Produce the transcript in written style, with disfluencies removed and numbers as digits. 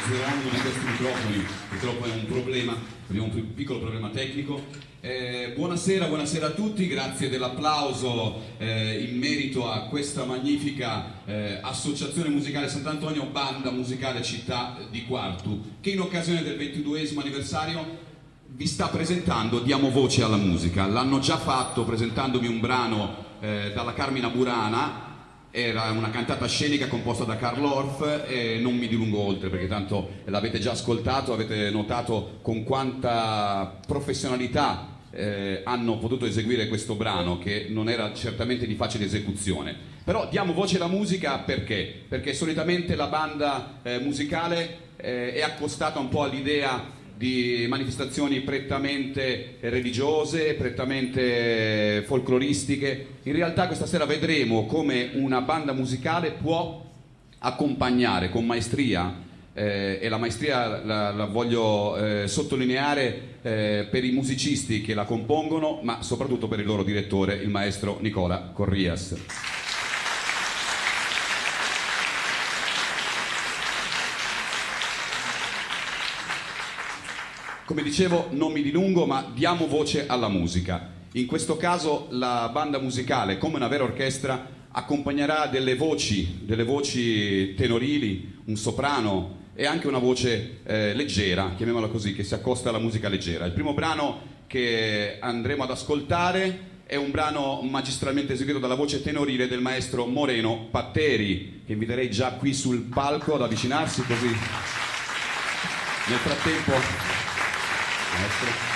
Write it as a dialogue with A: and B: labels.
A: Svelando di questi microfoni, purtroppo è un problema, abbiamo un piccolo problema tecnico. Buonasera a tutti, grazie dell'applauso in merito a questa magnifica Associazione Musicale Sant'Antonio, banda musicale Città di Quartu, che in occasione del 22esimo anniversario vi sta presentando Diamo Voce alla Musica. L'hanno già fatto presentandomi un brano dalla Carmina Burana. Era una cantata scenica composta da Carl Orff e non mi dilungo oltre perché tanto l'avete già ascoltato, avete notato con quanta professionalità hanno potuto eseguire questo brano, che non era certamente di facile esecuzione. Però diamo voce alla musica perché? Perché solitamente la banda musicale è accostata un po' all'idea di manifestazioni prettamente religiose, prettamente folcloristiche. In realtà questa sera vedremo come una banda musicale può accompagnare con maestria, e la maestria la voglio sottolineare per i musicisti che la compongono, ma soprattutto per il loro direttore, il maestro Nicola Corrias. Come dicevo, non mi dilungo, ma diamo voce alla musica. In questo caso la banda musicale, come una vera orchestra, accompagnerà delle voci tenorili, un soprano e anche una voce leggera, chiamiamola così, che si accosta alla musica leggera. Il primo brano che andremo ad ascoltare è un brano magistralmente eseguito dalla voce tenorile del maestro Moreno Patteri, che inviterei già qui sul palco ad avvicinarsi, così nel frattempo... Maestro.